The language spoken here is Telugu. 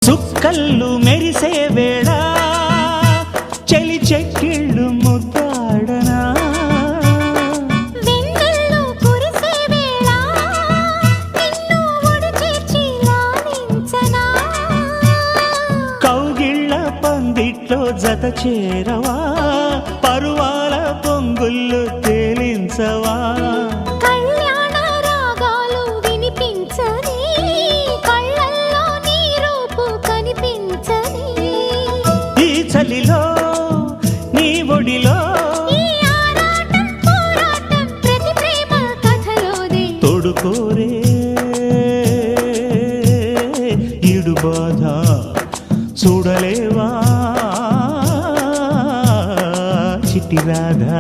సుక్కళ్ళు మెరిసే వేళ చలి చెక్కిళ్ళు ముద్దాడనా వెన్నెల్లో కురిసే వేళ నిన్ను ఒడి చేర్చి లాలించనా కౌగిళ్ళ పందిట్లో జత చేరవా పరువాల పొంగుళ్ళు తేలించవా కళ్యాణ రాగాలు వినిపించని కళ్ళల్లో నీ రూపు కనిపించని ఈ చలిలో నీ ఒడిలో ఈ ఆరాటం పోరాటం ప్రతి ప్రేమ కథలోనే తోడుకోరే ఈడు బాధ చూడలేవా చిట్టి రాధా